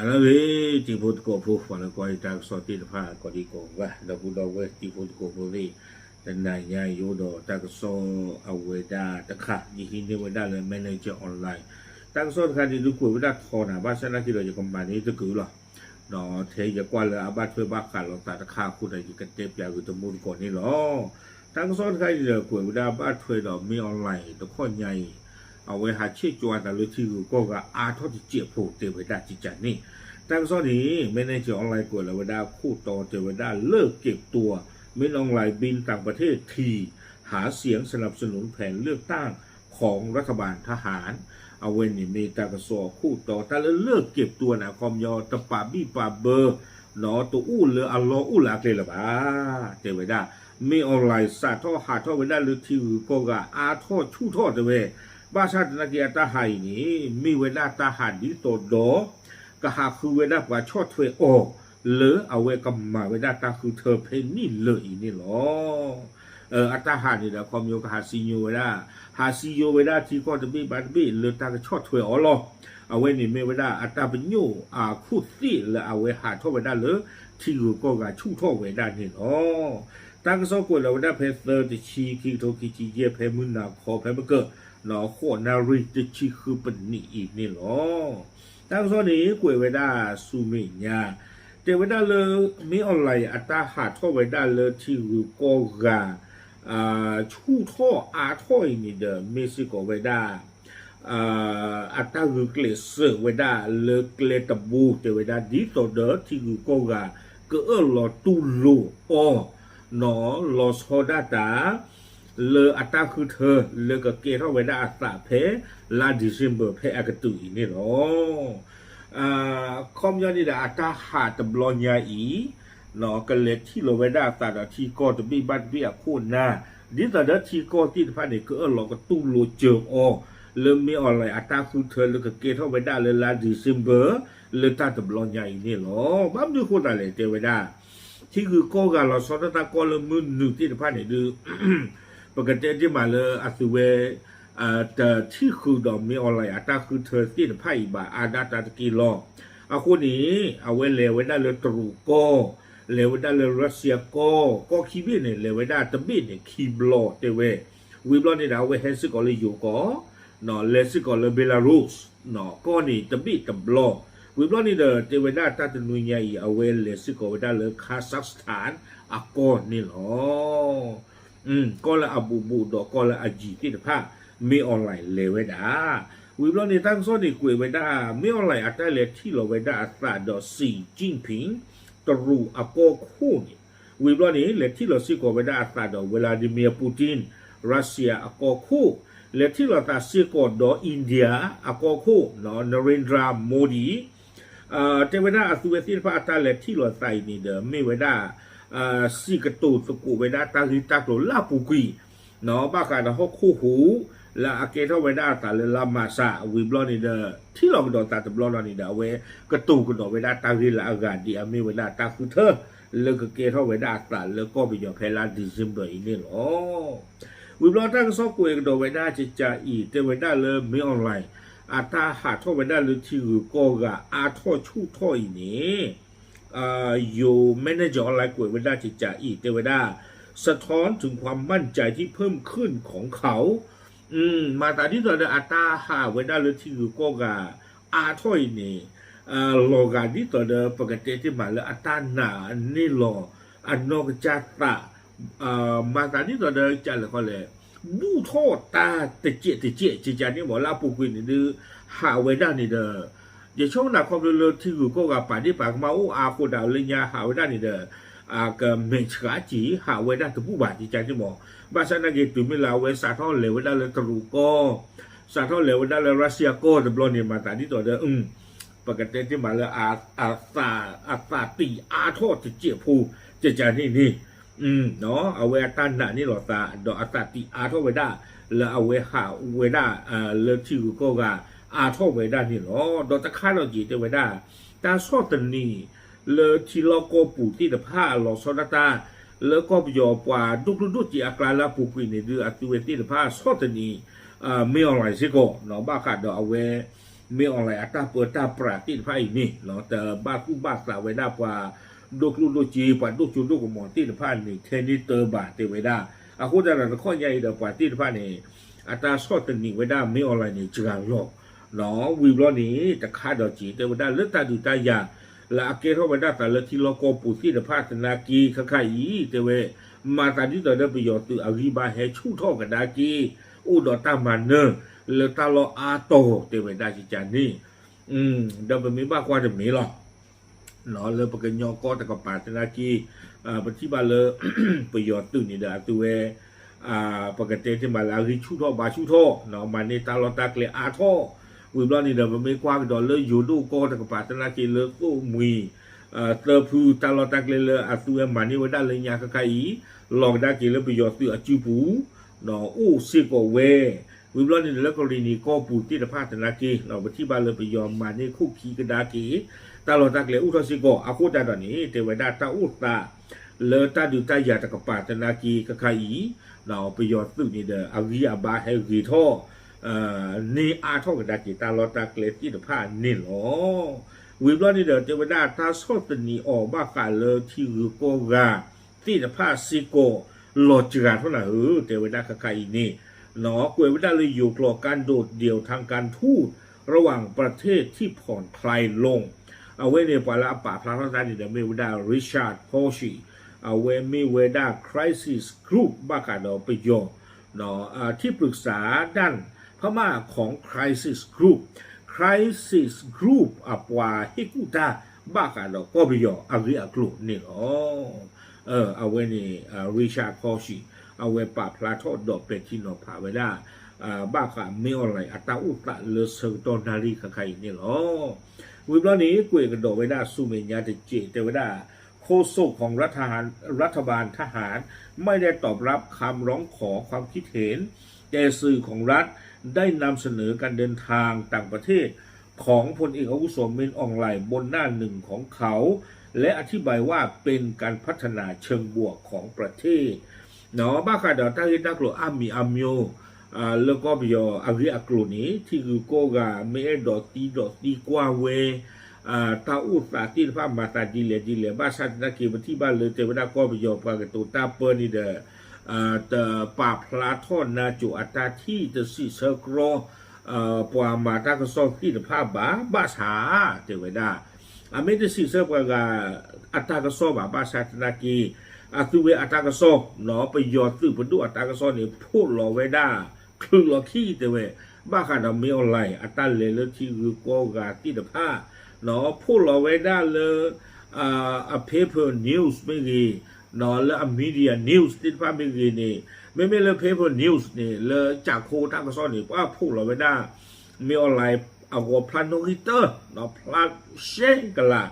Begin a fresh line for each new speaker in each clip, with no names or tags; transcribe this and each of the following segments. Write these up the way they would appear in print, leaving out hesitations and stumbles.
แล้วเลยที่พูดก็พูดฝันก็ไอ้จากสติภาก็ดีกว่าเราพูดเอาไว้ที่พูดก็พูดเลยแต่นายยายโยดจากโซเอาไว้ได้ตะขายี่หินไว้ได้เลยแมเนเจอร์ออนไลน์ตั้งโซนการที่ดูคุยไว้ได้ทอนะบ้านฉันนะที่เราจะกำบันนี้จะคือหรอเนาะเทจะกว่าเลยอาบ้านเพื่อบ้านขาดเราตะขาคุณอะไรอยู่กันเจ็บยาวอยู่ตะมุนก่อนนี่หรอตั้งโซนการที่เราคุยไว้ได้บ้านเพื่อเรามีออนไลน์ตะข้อใหญ่เอาไว้หาเชื่อจวนแต่เลยที่ก็อาทอดเจียบผูกเตไว้ได้จิตใจนี่ตั้งโซนนี้ไม่ในเจอออนไลน์กว่าเราไว้ได้คู่ต่อเตไว้ได้เลิกเก็บตัวไม่ออนไลน์บินต่างประเทศทีหาเสียงสนับสนุนแผนเลือกตั้งของรัฐบาลทหารเอาเว้นนี่มีตากระสอคู่ต่อแต่แล้วเลิกเก็บตัวนะคอมยอตะปาบี้ปาเบอร์เนาะตัวอู้เลยอัลลออู้หลักเลยละบ้าเตไว้ได้มีออนไลน์สาท่อหาท่อไว้ได้หรือที่ก็กะอาท่อชู่ท่อเตไว้บ้าชาตินักเรียนทหารนี่มีเวลาทหารดีตัวโดก็หาคือเวลากว่าชดถวยออกหรือเอาไว้กำมาเวลาตาคือเธอเพนนี่เลยนี่หรออัตหารนี่แหละความโยกหาซีโยเวลาหาซีโยเวลาที่ก็จะมีบัตรบีหรือตาก็ชดถวยอ๋อหรอเอาไว้นี่ไม่เวลาอัตราเป็นโยคู่ซี่หรือเอาไว้หาท่อเวลาหรือที่ก็กะชู่ท่อเวลานี่หรอตั้งสกุลเราได้เพเซอร์จะชีคิโตคิจิเยเพมุนาคอเพมเกอร์เนาะขวนาริจะชีคือเป็นนี่อีกนี่หรอตั้งโซนนี้กวยไว้ได้ซูเมียเจไว้ได้เลยมีออนไลน์อัตราหาท่อไว้ได้เลยที่ก็กาชู่ท่ออาท่อยนี่เดิมมีสิก็ไว้ได้อัตราเกลเซอร์ไว้ได้เลยเกลตบูเจไว้ได้ดีต่อเดิมที่ก็กาก็ลอตูโลอ๋อเนาะลอสโฮดาตาเลออัตราคือเธอเลอก็เกท่อไว้ได้อัตราเพลาดิเซมเบอร์เพอากตุยนี่หรอคอมยานี่แหละอัตราหาตบลอนยาอีเนาะกันเลยที่เราไว้ได้ตาที่ก็จะมีบัตรเบี้ยคู่หน้าดิตาที่ก็ที่ผ่านนี่ก็เราก็ตู้โลเจออเริ่มมีออนไลน์อัตราคือเธอแล้วก็เกท่อไว้ได้เลยลาดิเซมเบอร์เลยตาตบลอนยาอีนี่หรอบ้าดูคนอะไรเจอไว้ได้ที่คือก็การเราสอนตาก็เริ่มมือหนึ่งที่ผ่านนี่ดูปกติที่มาเลยอาศัยแต่ที่คือดอมมีออนไลน์อัตราคือเธอที่ไพ่บาอาดาตาตะกี้รอเอาคนนี้เอาไว้เลวไว้ได้เลยตรูก็เลวไว้ได้เลยรัสเซียก็คีบีเนี่ยเลวไว้ได้ตะบีเนี่ยคีบลอเตเววิบลอเนี่ยเอาไว้เฮสิกอเลยอยู่ก็เนาะเลสิกอเลยเบลารุสเนาะก็นี่ตะบีตะบลอวิบลอนี่เดอเตเวได้ตาตะนุยใหญ่เอาไว้เลสิกอไว้ได้เลยคาซัคสถานอากอนนี่หรอก็ละอบูบูดอกก็ละอจีที่ผ้ามีออนไลน์เลยไว้ได้วิบลอนี่ตั้งโซนนี่กุยไว้ได้มีออนไลน์อัตราเลที่เราไว้ได้อัตราดอสีจิ้งผิงตรูอากอคู่นี่วิบลอนี่เลที่เราซีก็ไว้ได้อัตราดอเวลาดิเมียปูตินรัสเซียอากอคู่เลที่เราตัดซีก็ดออินเดียอากอคู่เนาะนเรนทราโมดีเทวดาอสุเวสิพระอัตราเลที่เราใส่นี่เดิมมีไว้ได้ซีกตูสกุไว้ได้ตาฮิตาโตลาปุกีเนาะบ้าการเขาคู่หูและอาเกทเอาไว้ได้ตาเลลามาซาวิบลอนิเดอร์ที่เราโดนตาตบลอนิเดอร์เวกระตูกระโดดไว้ได้ตาฮิลาอากาศดีมีไว้ได้ตาคือเธอแล้วก็เกทเอาไว้ได้ตาแล้วก็ไปยอมแพ้ลาดิซิมเบอร์อีนี่หรอวิบลอตั้งซอกกุยกระโดดไว้ได้จะจ่าอีเตไว้ได้เลยมีออนไลน์อาตาหาท่อไว้ได้เลยที่ก็กะอาท่อชู่ท่ออีนี่อยู่แมเนเจอร์ออนไลน์กุยไว้ได้จะจ่าอีเตไว้ได้สะท้อนถึงความมั่นใจที่เพิ่มขึ้นของเขามาตาที่ตัวเดอัตราหาไว้ได้เลยที่ก็กะอาถ้อยนี่โลกาที่ตัวเดปกติที่มาเลยอัตราหนานี่หลออันนอกจากตามาตาที่ตัวเดจะเลยก็เลยบูโทษตาตะเจี๊ยจีจานี่หมอลาปูกุยนี่ดื้อหาไว้ได้นี่เด้ออย่าช่วงหนักความเร็วที่ก็กะป่านที่ปากมาอาโคดาวเลยยาหาไว้ได้นี่เด้อก็ไม่ฉาจีหาไว้ได้ตัวผู้บาดจีจานี่หมอบาชนาเกตุมิลาเวสาท่อเหลวได้เลยตรูก็สาท่อเหลวได้เลยรัสเซียก็แต่บลอนี่มาตาที่ตัวเด้อปกติที่มาเลยอาซาตีอาทอดจะเจียผู้จะจานี่เนาะเอาไว้ตันหน้านี่หรอตาดอกอาซาตีอาทอดไว้ได้แล้วเอาไว้หาไว้ได้เลือที่ก็กาอาทอดไว้ได้นี่หรอดอกตะข้าเราจีจะไว้ได้ตาซอตันนี่เลือที่เราก็ปูที่ตะผ้าหลอกซอดตาแล้วก็ยอมกว่าดุจีอากาศละปุกุยในเดืออัติเวติลผ้าสอดนี้ไม่อร่อยสิก็เนาะบ้าขาดเอาไว้ ไม่อะไรอัตราเปิดตาปราติดไพ่นี่เนาะแต่บ้าคู่บ้าสาวไว้ได้กว่าดูกลูจีปัดดูจุดดูกหมอนติดไพ่นี่เทนิเตอร์บาติไว้ได้อาคุณจะเราข้อใหญ่เดี๋ยวปัดติดไพ่นี่อัตราสอดตึงนี่ไว้ได้ไม่อะไรนี่จางหรอกเนาะวิบล้อนี้จะคาดดอกจีแต่ไว้ได้เลือดตาดูตายาและอาเกเข้าไปได้แต่ละที่เราก็ปูที่เดือดพาสนากีข้าขยีแต่เวมาตาที่เราได้ประโยชน์ตัวอาริบาเฮชูท่อกันดากีอุดตามันเนอเลตาโลอาโตแต่เวได้จิจานี่เดี๋ยวมันมีบ้ากว่าจะมีหรอเนาะเลยปกติยอก็แต่กับปาสนากีปฏิบัติเลยประโยชน์ตัวนี้เด้อตัวเวปกติที่มาแล้วริชูท่อบาชูท่อเนาะมันในตาโลตาเกลอาท่อวิบล้อนี่เดี๋ยวมันไม่กว้างดอลเลยอยู่ดูก็แต่กับปาสนากีเลยก็มีเติมพูตลอดตะเกลเลยอาตัวมันนี่ว่าได้เลยยากใครลองได้กี่เลยประโยชน์ตัวจูปูเนาะอู้สิโกเววิบล้อนี่แล้วกรณีก็ปูที่ตะพาตนากีเราไปที่บ้านเลยไปยอมมันนี่คู่ขี้กระดากีตลอดตะเกลอู้ทสิโกอาคูตาตอนนี้เทวดาตาอุตาเลตาดูตายาตะกับปาตนากีกะใครเราประโยชน์ตัวนี้เด้ออาวิอาบาเฮริโทนี่อาท่อกระดากีตลอดตะเกลที่ตะพานี่หรอวิบล้อนี่เดี๋ยวเทวดาตาสอดนี้ออกบ้ากันเลยที่รูโกกาที่จะพาซิโกโลจิกาเท่านั้นเทวดาใครนี่เนาะกวยวิดาเลยอยู่กลอการโดดเดี่ยวทางการทูตระหว่างประเทศที่ผ่อนคลายลงเอาไว้ในปาละป่าพระราชาดิเดเมวิดาริชาร์ดโพชีเอาไว้มีเวดาคริสิสกรุ๊ปบ้ากันเนาะไปโยเนาะที่ปรึกษาด้านพม่าของ Crisis Group Crisis Group อัปวาฮิกุตาบ้ากันเราก็ไปยออาริอากลุนี่อ๋อเอาไว้นี่ริชาร์ดพอชีเอาไว้ปราบพลาทอดดอกเป็ดที่นอผาไว้ได้บ้ากันไม่อะไรอัตตาอุตะเลเซอร์ตอนนารีใครนี่หรอวิบล้อนี้กุยกระโดดไว้ได้ซูเมญญาติเจแต่ไว้ได้โฆษกของรัฐบาลทหารไม่ได้ตอบรับคำร้องขอความคิดเห็นแต่สื่อของรัฐได้นำเสนอการเดินทางต่างประเทศของพลเอกอาวุโสเมนอองไลน์บนหน้าหนึ่งของเขาและอธิบายว่าเป็นการพัฒนาเชิงบวกของประเทศเนาะบ้าค่ะเดี๋ยวตั้งใจกลัวอามีอามิโอแล้วก็ไปอาอาริอากลุนี้ที่คือโกกาเมดอตีกว่าเวตาอุตาที่พามาตาดีเลบ้าสัตนักเก็บที่บ้านเลยแต่ว่าก็ไปปากตัวตาเปิดนี่เด้อแต่ป่าพลาทอนนาจูอัตาที่จะสิเซอร์กรปวามาตากระสอบที่ภาพบ้าสาเทวดาไม่ได้สิเซอร์ปวาอัตากระสอบบ้าสาตนากีตัวเวอัตากระสอบเนาะไปยอดซื้อผลดูอัตากระสอบเนี่ยพูดรอไว้ได้คือรอขี้เทวบ้าขาดไม่อะไรอัตาเลยแล้วที่คือโกกาที่ผ้าเนาะพูดรอไว้ได้เลยpaper news ไม่กี่เนาะแล้วมีเดียนิวส์ที่ฟ้าไม่กี่นี่ไม่เลยเพเปอร์นิวส์นี่เลยจากโคตากระซ้อนนี่ว่าพูดเราไม่ได้มีออนไลน์เอาหัวพลันโนริเตอร์เนาะพลันเชงกันละ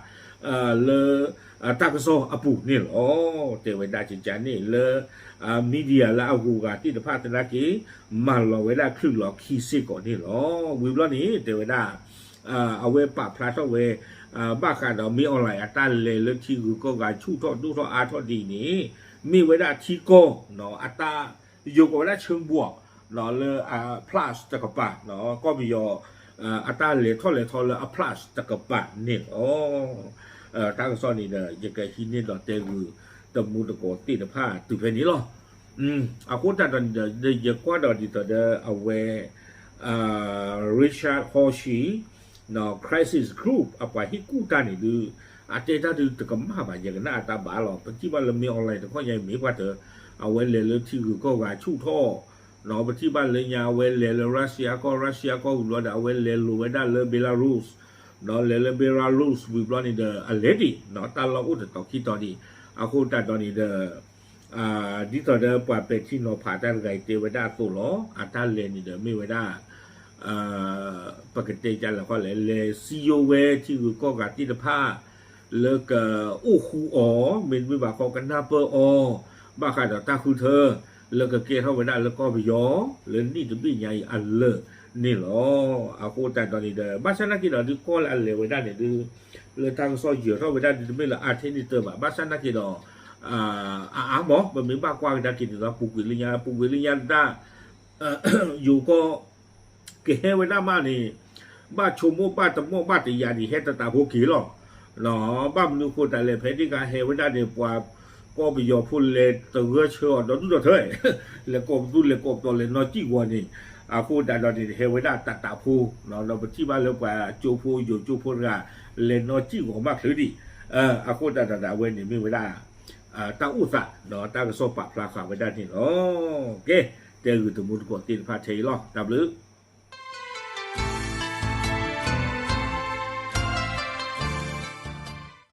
เลยตากระซ้อนปูนี่อ๋อเทวดาจิตใจนี่เลยมีเดียแล้วเอาหัวที่จะพาตนากีมาเราไว้ได้ครึ่งหลอกขี้ซิก่อนนี่อ๋อวิบล้อนี้เทวดาเอาไว้ปะพลันเอาไว้บ้าการเรามีออนไลน์อัตราเลยแล้วที่คือก็การชูทอดดูทอดอาทอดดีนี้มีไว้ได้ที่โก้เนาะอัตราอยู่กับไว้ได้เชิงบวกเนาะเลยplus ตะกบะเนาะก็มีอัตราเลยทอดเลยplus ตะกบะเนี่ยอ๋อทางซ้อนนี่เด้อยังไงที่นี่เราเตคือตะมูตะโกติตะผ้าตุเพนี้หรอเอาคนแต่ตอนเดี๋ยวกว่าเดี๋ยวต่อเดี๋ยวเอาไว้Richard Hoshiเนาะ Crisis Group เอาไปให้กู้ตานี่ดูอาจจะถ้าดูตะกำมาแบบอย่างนั้นอาตาบ้าหรอกปัจจุบันเรามีออนไลน์แต่ก็ยังมีกว่าเถอะเอาไว้เลยแล้วที่คือก็ว่าชู่ท่อเนาะปัจจุบันเลยยาเว้นเลยรัสเซียก็รู้ว่าเอาไว้เลยรู้ไว้ได้เลยเบลารุสเนาะเลยเบลารุสวิบลอนี่เดออเลดี้เนาะตาเราอุตต่อคิดตอนนี้เอาคนแต่ตอนนี้เดอดิต่อเดอปว่าเป็นที่เนาะผ่าได้ไงเตไว้ได้ตัวล้ออัตราเลนี่เดอไม่ไว้ได้ปกติจะแล้วก็เลยซีโอเวที่คือก็การที่จะผ้าแล้วก็อู้หูอ๋อเป็นวิบากกันหน้าเปออ๋อบ้าขาดตาคือเธอแล้วก็เกเข้าไปได้แล้วก็ไปย้อแล้วนี่จะเป็นใหญ่อันเลอนี่หรอเอาโคแต่ตอนนี้เด้อบ้านฉันนักกีฬาดูก็อันเลวไว้ได้เนี่ยดูเลยทางซอยเหยื่อเข้าไปได้จะไม่ละอาเทนิเตอร์บ้านฉันนักกีฬาหมอมันมีบ้ากว้างนักกีฬาปุกวิริยาได้อยู่ก็เกเฮไว้ได้มานี่ บ้าชมบ้าตะโมบ้าติยาดีเฮตตาโพกีหรอเนาะบ้ามนุโคแต่เลยเพดิกาเฮวดาเดปวาก็ไปยอพูดเลยตัวเชื่อดดูเถอะแล้วก็ดูเลยก็ตัวเลยนอจีกว่านี่อาพูดแต่ตอนนี้เฮวดาตาพูเนาะเราไปที่บ้านแล้วกว่าจูพูอยู่จูพูกาเลยนอจีกว่ามากเลยดิอาพูดแต่เว้นนี่ไม่เวลาตั้งอุตสาห์เนาะตั้งโซปะพลาขาไว้ได้ที่โอเคเจออยู่ตรงมุนกดตีนพาเชยหรอดับลึก